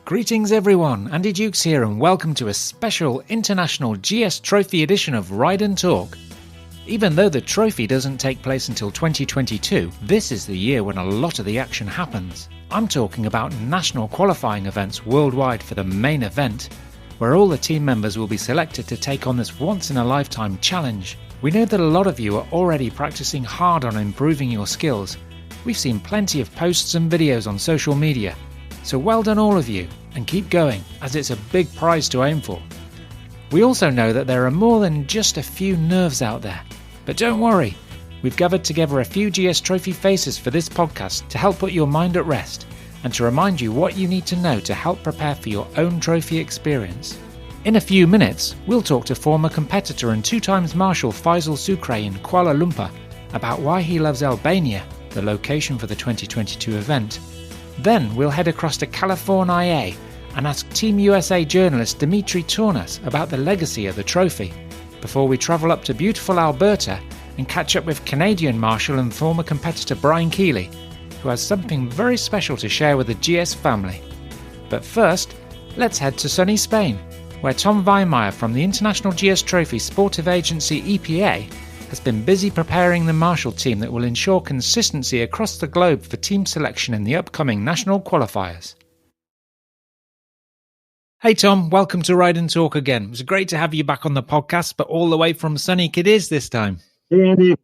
Greetings everyone, Andy Dukes here and welcome to a special International GS Trophy edition of Ride and Talk. Even though the trophy doesn't take place until 2022, this is the year when a lot of the action happens. I'm talking about national qualifying events worldwide for the main event, where all the team members will be selected to take on this once-in-a-lifetime challenge. We know that a lot of you are already practicing hard on improving your skills. We've seen plenty of posts and videos on social media. So well done all of you, and keep going, as it's a big prize to aim for. We also know that there are more than just a few nerves out there. But don't worry, we've gathered together a few GS Trophy faces for this podcast to help put your mind at rest, and to remind you what you need to know to help prepare for your own trophy experience. In a few minutes, we'll talk to former competitor and two-times Marshal Faizal Sukree in Kuala Lumpur about why he loves Albania, the location for the 2022 event. Then we'll head across to California and ask Team USA journalist Dimitri Tournas about the legacy of the trophy, before we travel up to beautiful Alberta and catch up with Canadian Marshal and former competitor Brian Kiely, who has something very special to share with the GS family. But first, let's head to sunny Spain, where Tom Weinmayr from the International GS Trophy sportive agency EPA has been busy preparing the Marshal team that will ensure consistency across the globe for team selection in the upcoming national qualifiers. Hey Tom, welcome to Ride and Talk again. It was great to have you back on the podcast, but all the way from sunny Cadiz this time. Hey Andy,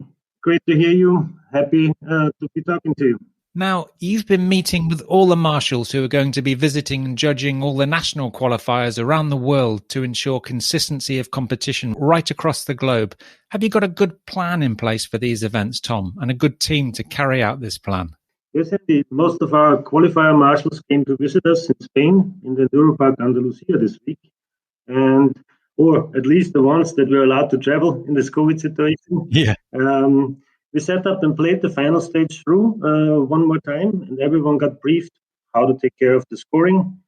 great to hear you. Happy to be talking to you. Now, you've been meeting with all the marshals who are going to be visiting and judging all the national qualifiers around the world to ensure consistency of competition right across the globe. Have you got a good plan in place for these events, Tom, and a good team to carry out this plan? Yes, indeed. Most of our qualifier marshals came to visit us in Spain, in the Europark Andalusia this week, or at least the ones that were allowed to travel in this COVID situation. Yeah. We set up and played the final stage through one more time, and everyone got briefed how to take care of the scoring.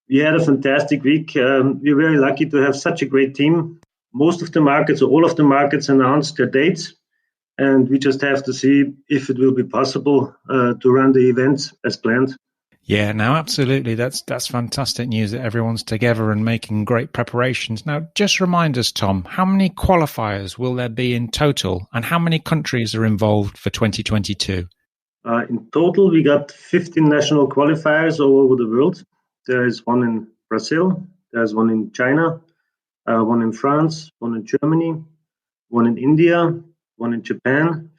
We had a fantastic week. We're very lucky to have such a great team. Most of the markets, or all of the markets, announced their dates, and we just have to see if it will be possible to run the events as planned. Yeah, no, absolutely. That's fantastic news that everyone's together and making great preparations. Now, just remind us, Tom, how many qualifiers will there be in total and how many countries are involved for 2022? In total, we got 15 national qualifiers all over the world. There is one in Brazil, there's one in China, one in France, one in Germany, one in India, one in Japan.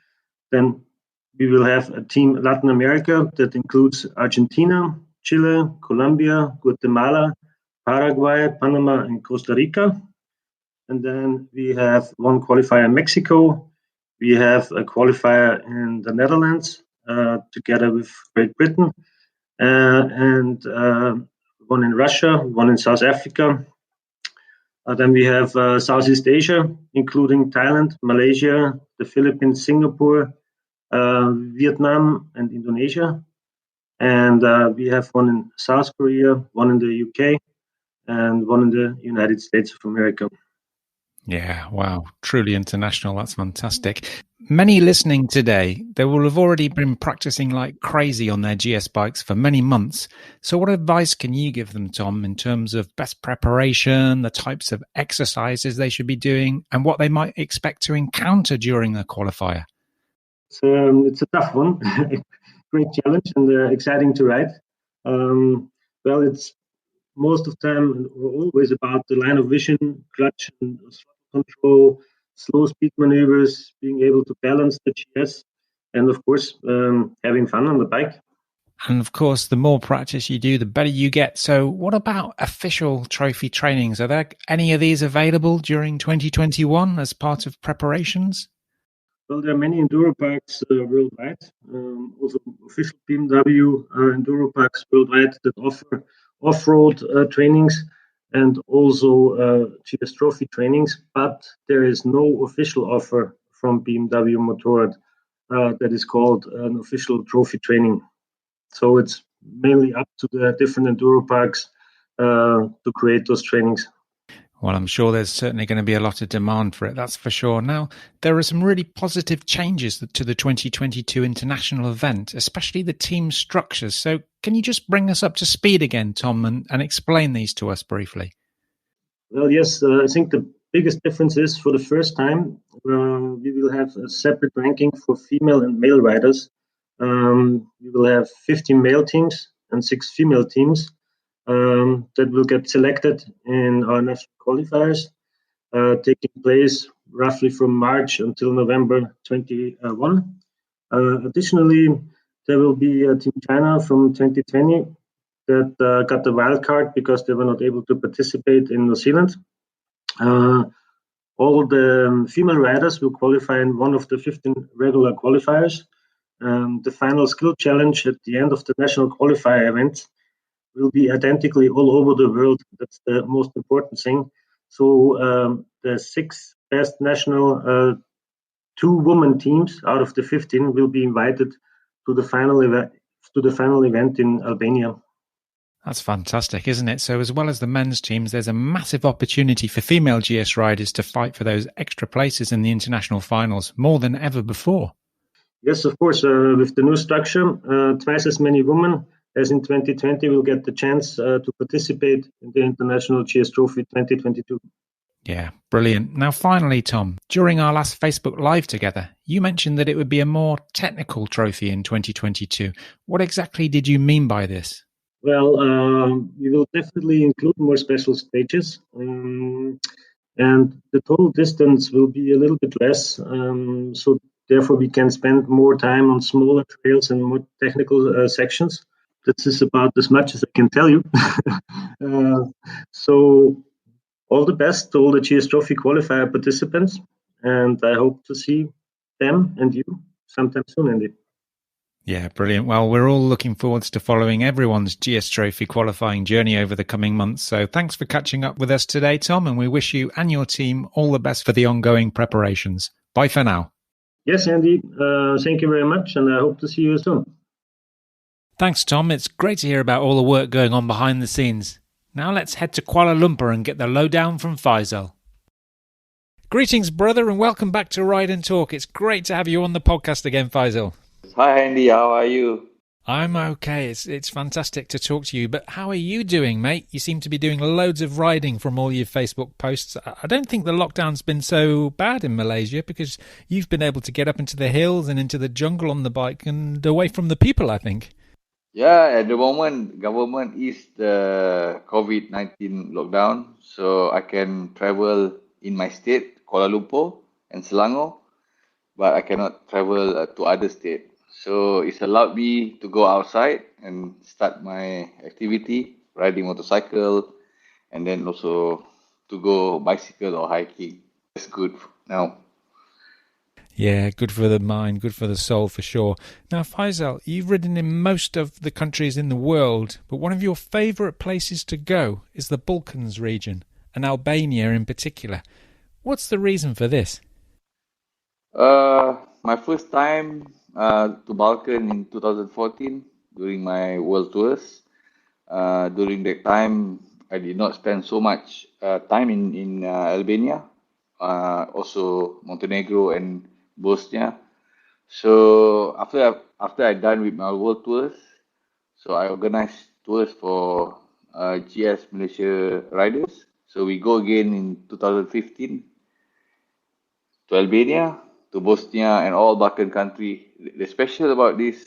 Then we will have a team Latin America that includes Argentina, Chile, Colombia, Guatemala, Paraguay, Panama, and Costa Rica. And then we have one qualifier in Mexico. We have a qualifier in the Netherlands, together with Great Britain, and one in Russia, one in South Africa. Then we have Southeast Asia, including Thailand, Malaysia, the Philippines, Singapore, Vietnam, and Indonesia. And we have one in South Korea, one in the UK, and one in the United States of America. Yeah, wow. Truly international. That's fantastic. Many listening today, they will have already been practicing like crazy on their GS bikes for many months. So what advice can you give them, Tom, in terms of best preparation, the types of exercises they should be doing, and what they might expect to encounter during the qualifier? It's a tough one. Great challenge and exciting to ride. Well, it's most of the time or always about the line of vision, clutch and control, slow speed maneuvers, being able to balance the GS, and of course, having fun on the bike. And of course, the more practice you do, the better you get. So what about official trophy trainings? Are there any of these available during 2021 as part of preparations? Well, there are many enduro parks worldwide, also official BMW enduro parks worldwide that offer off-road trainings and also GS Trophy trainings, but there is no official offer from BMW Motorrad that is called an official trophy training. So it's mainly up to the different enduro parks to create those trainings. Well, I'm sure there's certainly going to be a lot of demand for it, that's for sure. Now, there are some really positive changes to the 2022 international event, especially the team structures. So can you just bring us up to speed again, Tom, and explain these to us briefly? Well, yes, I think the biggest difference is for the first time, we will have a separate ranking for female and male riders. We will have 15 male teams and 6 female teams that will get selected in our national qualifiers, taking place roughly from March until November 21. Additionally, there will be Team China from 2020 that got the wild card because they were not able to participate in New Zealand. All the female riders will qualify in one of the 15 regular qualifiers. The final skill challenge at the end of the national qualifier event will be identically all over the world. That's the most important thing. So the 6 best national 2 women teams out of the 15 will be invited to the final event in Albania. That's fantastic, isn't it? So as well as the men's teams, there's a massive opportunity for female GS riders to fight for those extra places in the international finals, more than ever before. Yes, of course. With the new structure, twice as many women as in 2020 will get the chance to participate in the International GS Trophy 2022. Yeah, brilliant. Now, finally, Tom, during our last Facebook Live together, you mentioned that it would be a more technical trophy in 2022. What exactly did you mean by this? Well, we will definitely include more special stages, and the total distance will be a little bit less. So therefore, we can spend more time on smaller trails and more technical sections. This is about as much as I can tell you. So all the best to all the GS Trophy qualifier participants, and I hope to see them and you sometime soon, Andy. Yeah, brilliant. Well, we're all looking forward to following everyone's GS Trophy qualifying journey over the coming months. So thanks for catching up with us today, Tom, and we wish you and your team all the best for the ongoing preparations. Bye for now. Yes, Andy. Thank you very much, and I hope to see you soon. Thanks, Tom. It's great to hear about all the work going on behind the scenes. Now let's head to Kuala Lumpur and get the lowdown from Faizal. Greetings, brother, and welcome back to Ride and Talk. It's great to have you on the podcast again, Faizal. Hi, Andy. How are you? I'm okay. It's fantastic to talk to you, but how are you doing, mate? You seem to be doing loads of riding from all your Facebook posts. I don't think the lockdown's been so bad in Malaysia because you've been able to get up into the hills and into the jungle on the bike and away from the people, I think. Yeah, at the moment, government is the COVID-19 lockdown, so I can travel in my state, Kuala Lumpur and Selangor, but I cannot travel to other states. So it's allowed me to go outside and start my activity, riding motorcycle, and then also to go bicycle or hiking. That's good now. Yeah, good for the mind, good for the soul for sure. Now, Faizal, you've ridden in most of the countries in the world, but one of your favourite places to go is the Balkans region, and Albania in particular. What's the reason for this? My first time to Balkan in 2014 during my world tours. During that time, I did not spend so much time in Albania, also Montenegro and Bosnia. So after I done with my world tours, so I organized tours for GS Malaysia riders. So we go again in 2015 to Albania, to Bosnia and all Balkan country. The special about this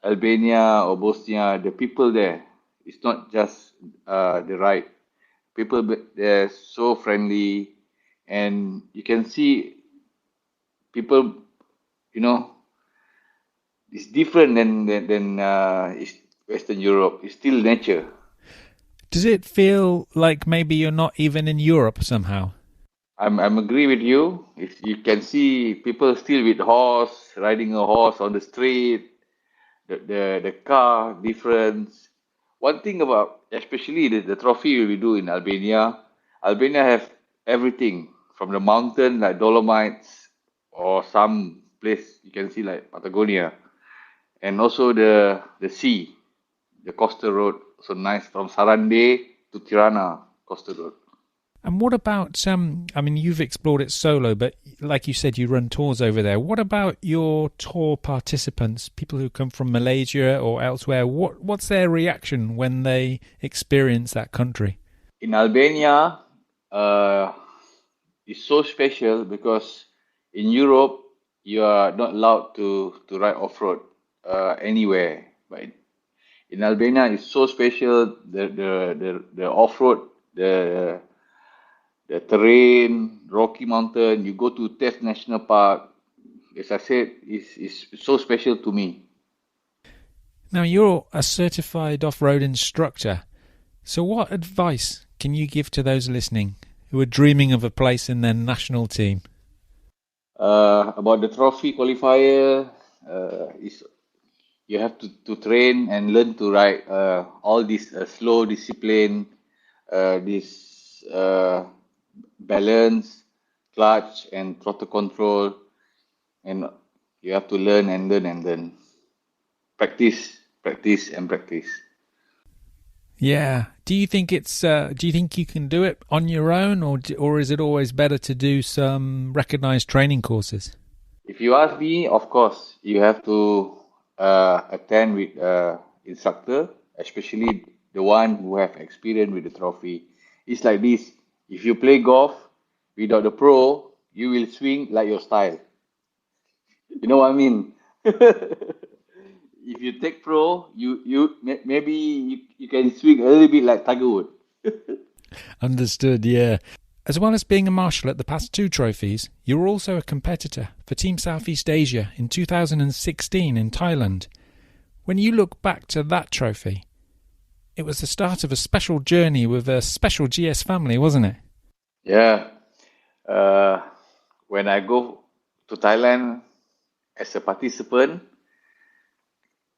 Albania or Bosnia, the people there, it's not just the ride. People, they're so friendly, and you can see people, it's different than Western Europe. It's still nature. Does it feel like maybe you're not even in Europe somehow? I'm agree with you. You can see people still with horse, riding a horse on the street, the car difference. One thing about especially the trophy we do in Albania, Albania have everything from the mountain like Dolomites or some place you can see like Patagonia, and also the sea, the coastal road, so nice from Sarande to Tirana, coastal road. And what about, I mean, you've explored it solo, but like you said, you run tours over there. What about your tour participants, people who come from Malaysia or elsewhere? What's their reaction when they experience that country? In Albania, it's so special because in Europe, you are not allowed to ride off-road anywhere. But in Albania, it's so special, the off-road, the terrain, Rocky Mountain, you go to Test National Park, as I said, is so special to me. Now, you're a certified off-road instructor. So what advice can you give to those listening who are dreaming of a place in their national team? About the trophy qualifier, is you have to train and learn to ride all this slow discipline, this balance, clutch, and throttle control, and you have to learn and learn and learn. Practice, practice, and practice. Yeah. Do you think you can do it on your own, or is it always better to do some recognized training courses? If you ask me, of course, you have to attend with instructor, especially the one who have experience with the trophy. It's like this. If you play golf without the pro, you will swing like your style. You know what I mean? If you take pro, maybe you can swing a little bit like Tiger Woods. Understood, yeah. As well as being a marshal at the past 2 trophies, you were also a competitor for Team Southeast Asia in 2016 in Thailand. When you look back to that trophy, it was the start of a special journey with a special GS family, wasn't it? Yeah. When I go to Thailand as a participant,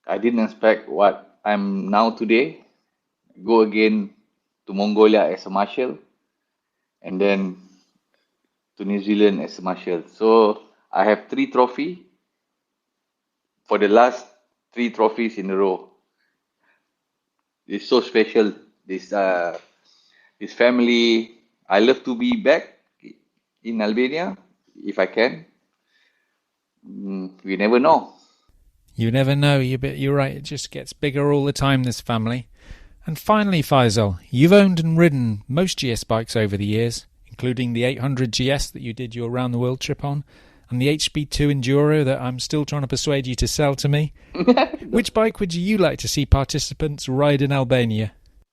I didn't expect what I'm now today. Go again to Mongolia as a marshal, and then to New Zealand as a marshal. So I have 3 trophies for the last 3 trophies in a row. It's so special. This family. I love to be back in Albania if I can. We never know. You never know. You're right. It just gets bigger all the time, this family. And finally, Faizal, you've owned and ridden most GS bikes over the years, including the 800 GS that you did your round-the-world trip on, and the HB2 Enduro that I'm still trying to persuade you to sell to me. Which bike would you like to see participants ride in Albania?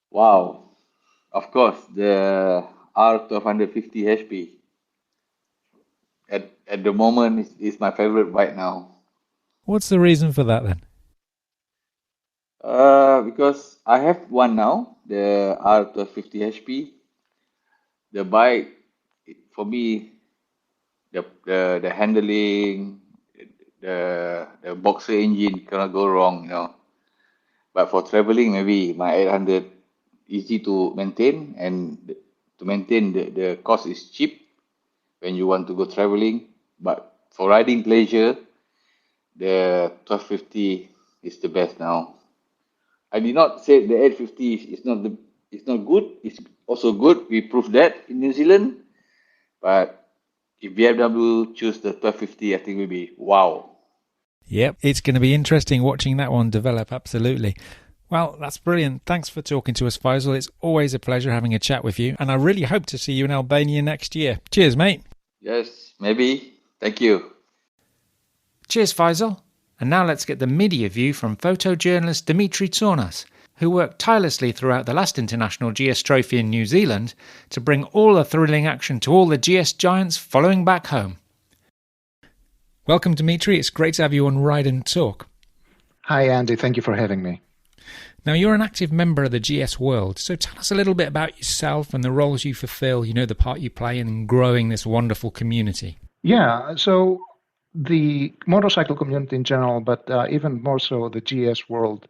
Wow. Of course, the R1250 HP. At the moment, is my favorite bike now. What's the reason for that then? Because I have one now, the R1250 HP. The bike, for me, the handling, the boxer engine cannot go wrong, you know. But for traveling, maybe my 800 easy to maintain, and to maintain the cost is cheap when you want to go traveling. But for riding pleasure, the 1250 is the best now. I did not say the 850 is not good. It's also good. We proved that in New Zealand. But if BMW choose the 1250, I think it will be wow. Yep, it's going to be interesting watching that one develop, absolutely. Well, that's brilliant. Thanks for talking to us, Faizal. It's always a pleasure having a chat with you, and I really hope to see you in Albania next year. Cheers, mate. Yes, maybe. Thank you. Cheers, Faizal. And now let's get the media view from photojournalist Dimitri Tournas, who worked tirelessly throughout the last International GS Trophy in New Zealand to bring all the thrilling action to all the GS giants following back home. Welcome, Dimitri. It's great to have you on Ride and Talk. Hi, Andy. Thank you for having me. Now, you're an active member of the GS world, so tell us a little bit about yourself and the roles you fulfill, the part you play in growing this wonderful community. Yeah, so the motorcycle community in general, but even more so the GS world,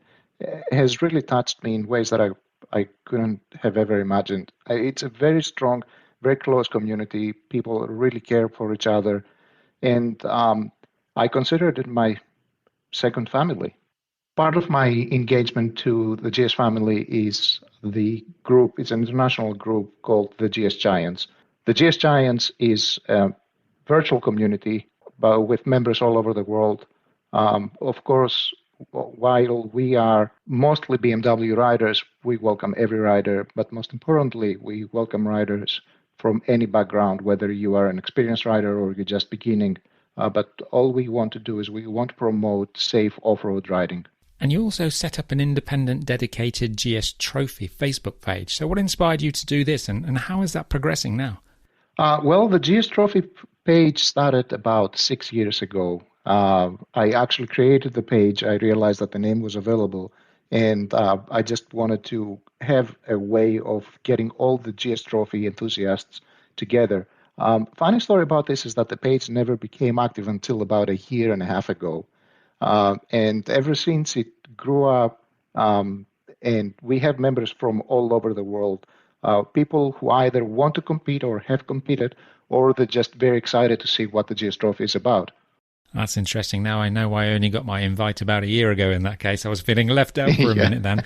has really touched me in ways that I couldn't have ever imagined. It's a very strong, very close community. People really care for each other, and I consider it my second family. part of my engagement to the GS family is the group. It's an international group called the GS Giants. The GS Giants is a virtual community but with members all over the world. Of course, while we are mostly BMW riders, we welcome every rider, but most importantly, we welcome riders from any background, whether you are an experienced rider or you're just beginning. But all we want to do is we want to promote safe off-road riding. And you also set up an independent, dedicated GS Trophy Facebook page. So what inspired you to do this, and how is that progressing now? Well, the GS Trophy page started about 6 years ago. I actually created the page. I realized that the name was available, and I just wanted to have a way of getting all the GS Trophy enthusiasts together. Funny story about this is that the page never became active until about a year and a half ago. And ever since it grew up, and we have members from all over the world, people who either want to compete or have competed, or they're just very excited to see what the GS Trophy is about. That's interesting. Now I know why I only got my invite about a year ago in that case. I was feeling left out for a minute then.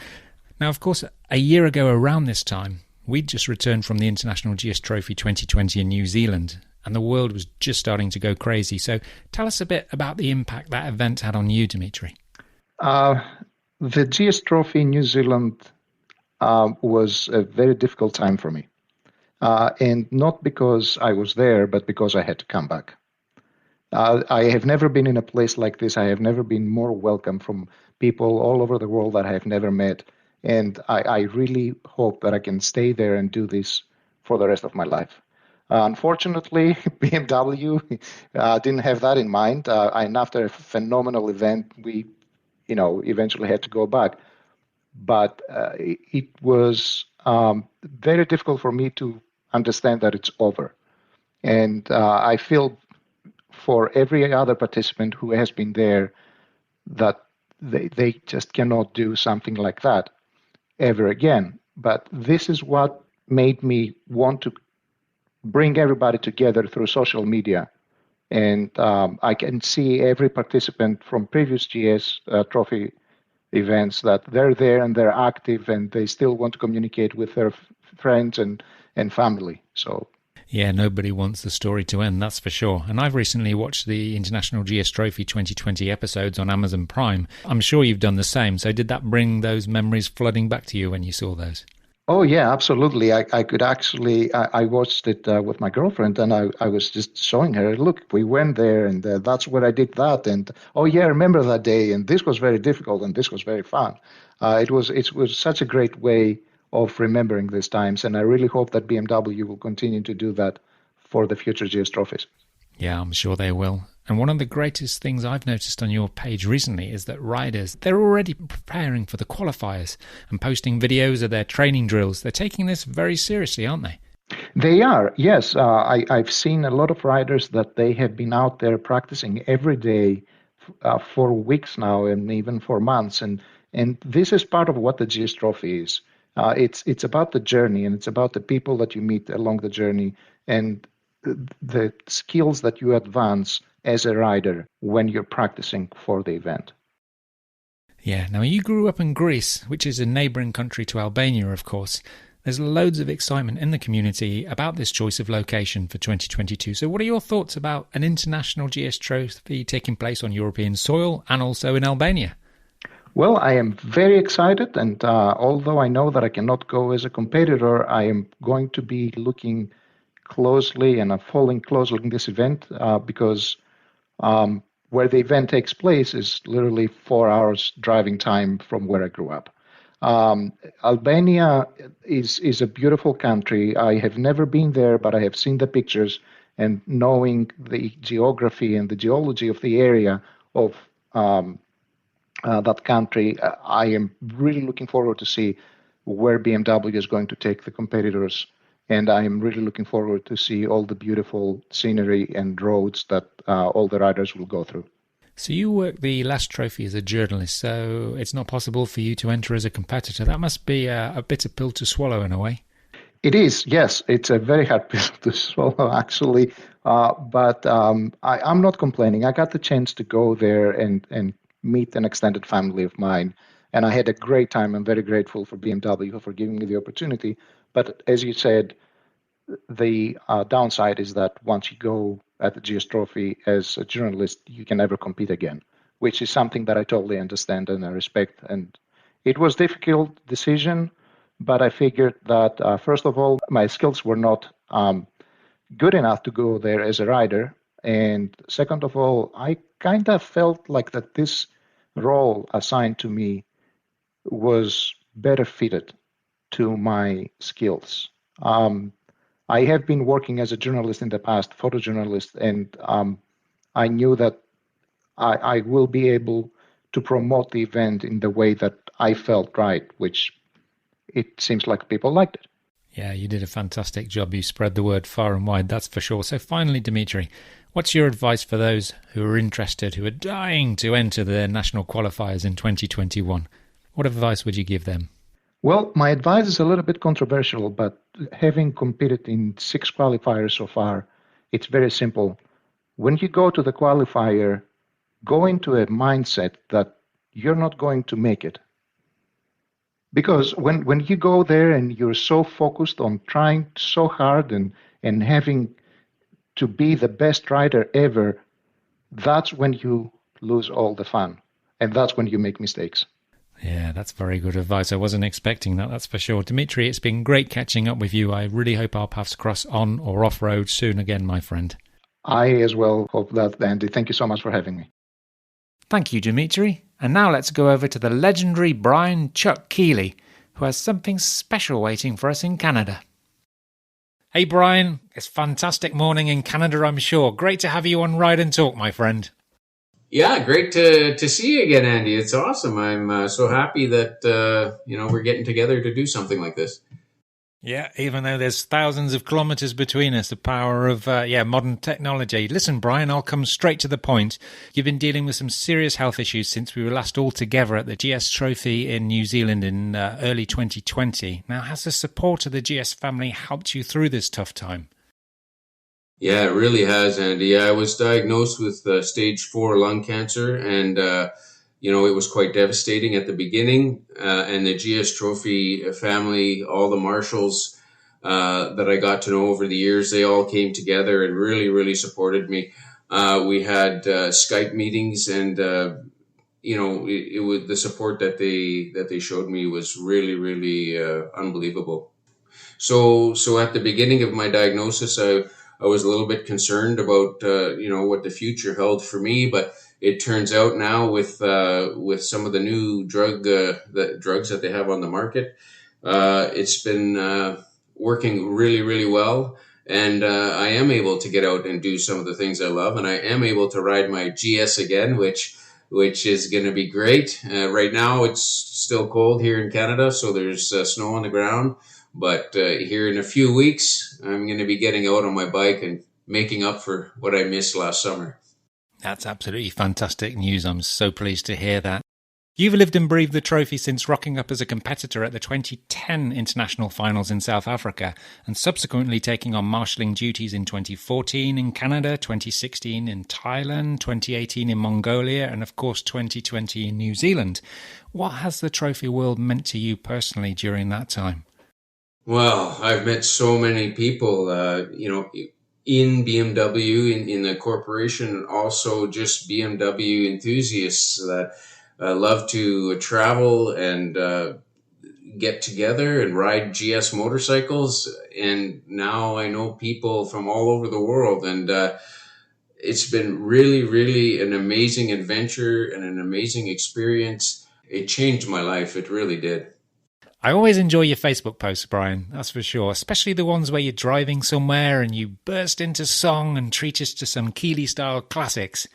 Now, of course, a year ago around this time, we'd just returned from the International GS Trophy 2020 in New Zealand, and the world was just starting to go crazy. So tell us a bit about the impact that event had on you, Dimitri. The GS Trophy in New Zealand was a very difficult time for me. And not because I was there, but because I had to come back. I have never been in a place like this. I have never been more welcome from people all over the world that I have never met. And I really hope that I can stay there and do this for the rest of my life. Unfortunately, BMW didn't have that in mind. And after a phenomenal event, we, eventually had to go back. But it was very difficult for me to understand that it's over. And I feel for every other participant who has been there that they just cannot do something like that ever again. But this is what made me want to bring everybody together through social media. And I can see every participant from previous GS Trophy events that they're there and they're active and they still want to communicate with their friends and family. So yeah, nobody wants the story to end, that's for sure. And I've recently watched the International GS Trophy 2020 episodes on Amazon Prime. I'm sure you've done the same. So did that bring those memories flooding back to you when you saw those? Oh, yeah, absolutely. I could actually, I watched it with my girlfriend, and I was just showing her, look, we went there, and that's where I did that. And, oh, yeah, I remember that day, and this was very difficult, and this was very fun. It was such a great way of remembering these times, and I really hope that BMW will continue to do that for the future GS trophies. Yeah, I'm sure they will. And one of the greatest things I've noticed on your page recently is that riders, they're already preparing for the qualifiers and posting videos of their training drills. They're taking this very seriously, aren't they? They are, yes. I've seen a lot of riders that they have been out there practicing every day for weeks now and even for months. And this is part of what the GS Trophy is. It's about the journey, and it's about the people that you meet along the journey and the skills that you advance as a rider when you're practicing for the event. Yeah, now you grew up in Greece, which is a neighbouring country to Albania, of course. There's loads of excitement in the community about this choice of location for 2022. So what are your thoughts about an international GS Trophy taking place on European soil and also in Albania? Well, I am very excited, and although I know that I cannot go as a competitor, I am going to be looking closely and following closely in this event because where the event takes place is literally 4 hours driving time from where I grew up. Albania is a beautiful country. I have never been there, but I have seen the pictures, and knowing the geography and the geology of the area of that country, I am really looking forward to see where BMW is going to take the competitors. And I'm really looking forward to see all the beautiful scenery and roads that all the riders will go through. So you worked the last trophy as a journalist, so it's not possible for you to enter as a competitor. That must be a bitter pill to swallow in a way. It is, yes. It's a very hard pill to swallow, actually. But I'm not complaining. I got the chance to go there and meet an extended family of mine. And I had a great time. I'm very grateful for BMW for giving me the opportunity. But as you said, the downside is that once you go at the GS Trophy as a journalist, you can never compete again, which is something that I totally understand and I respect. And it was a difficult decision, but I figured that, first of all, my skills were not good enough to go there as a rider. And second of all, I kind of felt like that this role assigned to me was better fitted to my skills. I have been working as a journalist in the past, photojournalist, and I knew that I will be able to promote the event in the way that I felt right, which it seems like people liked it. Yeah, you did a fantastic job. You spread the word far and wide, that's for sure. So finally, Dimitri, what's your advice for those who are interested, who are dying to enter the national qualifiers in 2021? What advice would you give them? Well, my advice is a little bit controversial, but having competed in 6 qualifiers so far, it's very simple. When you go to the qualifier, go into a mindset that you're not going to make it. Because when you go there and you're so focused on trying so hard and having to be the best rider ever, that's when you lose all the fun. And that's when you make mistakes. Yeah, that's very good advice. I wasn't expecting that, that's for sure. Dimitri, it's been great catching up with you. I really hope our paths cross on or off-road soon again, my friend. I as well hope that, Andy. Thank you so much for having me. Thank you, Dimitri. And now let's go over to the legendary Brian Chuck Kiely, who has something special waiting for us in Canada. Hey, Brian. It's fantastic morning in Canada, I'm sure. Great to have you on Ride and Talk, my friend. Yeah, great to see you again, Andy. It's awesome. I'm so happy that we're getting together to do something like this. Yeah, even though there's thousands of kilometers between us, the power of modern technology. Listen, Brian, I'll come straight to the point. You've been dealing with some serious health issues since we were last all together at the GS Trophy in New Zealand in early 2020. Now, has the support of the GS family helped you through this tough time? Yeah, it really has, Andy. I was diagnosed with stage 4 lung cancer, and it was quite devastating at the beginning. And the GS Trophy family, all the marshals that I got to know over the years, they all came together and really, really supported me. We had Skype meetings, and it was the support that they showed me was really, really unbelievable. So at the beginning of my diagnosis, I was a little bit concerned about what the future held for me, but it turns out now with some of the new drugs that they have on the market, it's been working really, really well, and I am able to get out and do some of the things I love, and I am able to ride my GS again, which is going to be great. Right now, it's still cold here in Canada, so there's snow on the ground. But here in a few weeks, I'm going to be getting out on my bike and making up for what I missed last summer. That's absolutely fantastic news. I'm so pleased to hear that. You've lived and breathed the trophy since rocking up as a competitor at the 2010 International Finals in South Africa and subsequently taking on marshalling duties in 2014 in Canada, 2016 in Thailand, 2018 in Mongolia, and of course 2020 in New Zealand. What has the trophy world meant to you personally during that time? Well, I've met so many people, in BMW, in the corporation, and also just BMW enthusiasts that love to travel and get together and ride GS motorcycles. And now I know people from all over the world, and it's been really, really an amazing adventure and an amazing experience. It changed my life. It really did. I always enjoy your Facebook posts, Brian, that's for sure, especially the ones where you're driving somewhere and you burst into song and treat us to some Kiely-style classics.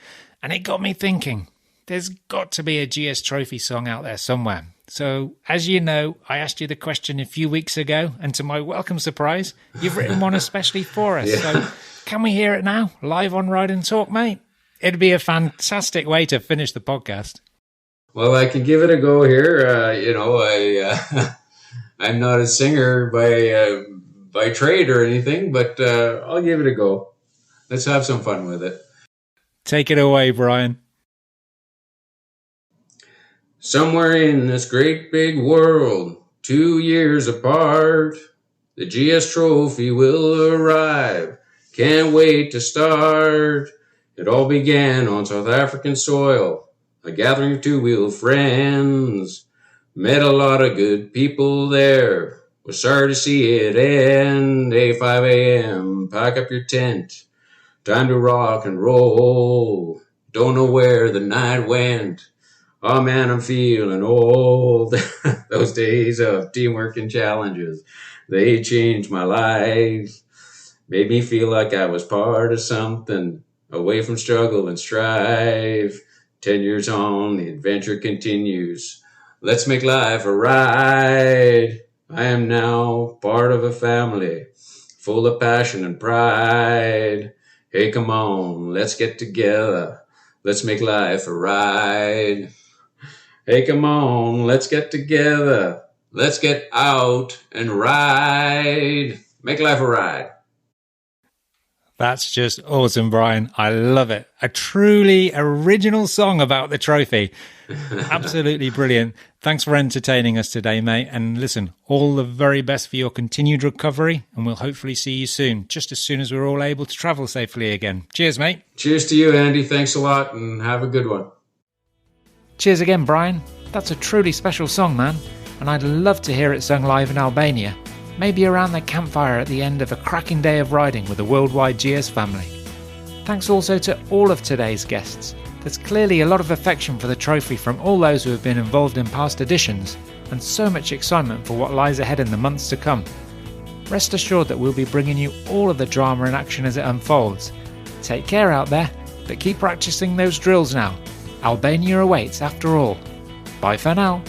And it got me thinking, there's got to be a GS Trophy song out there somewhere. So, as you know, I asked you the question a few weeks ago, and to my welcome surprise, you've written one especially for us. Yeah. So, can we hear it now, live on Ride and Talk, mate? It'd be a fantastic way to finish the podcast. Well, I can give it a go here. I'm not a singer by trade or anything, but I'll give it a go. Let's have some fun with it. Take it away, Brian. Somewhere in this great big world, 2 years apart, the GS Trophy will arrive. Can't wait to start. It all began on South African soil, a gathering of two-wheel friends. Met a lot of good people there. Was sorry to see it end. 5 a.m., pack up your tent. Time to rock and roll. Don't know where the night went. Oh man, I'm feeling old. Those days of teamwork and challenges, they changed my life. Made me feel like I was part of something, away from struggle and strife. 10 years on, the adventure continues. Let's make life a ride. I am now part of a family, full of passion and pride. Hey, come on, let's get together. Let's make life a ride. Hey, come on, let's get together. Let's get out and ride. Make life a ride. That's just awesome, Brian. I love it. A truly original song about the trophy. Absolutely brilliant. Thanks for entertaining us today, mate. And listen, all the very best for your continued recovery. And we'll hopefully see you soon, just as soon as we're all able to travel safely again. Cheers, mate. Cheers to you, Andy. Thanks a lot and have a good one. Cheers again, Brian. That's a truly special song, man. And I'd love to hear it sung live in Albania. Maybe around the campfire at the end of a cracking day of riding with the worldwide GS family. Thanks also to all of today's guests. There's clearly a lot of affection for the trophy from all those who have been involved in past editions, and so much excitement for what lies ahead in the months to come. Rest assured that we'll be bringing you all of the drama and action as it unfolds. Take care out there, but keep practicing those drills now. Albania awaits after all. Bye for now.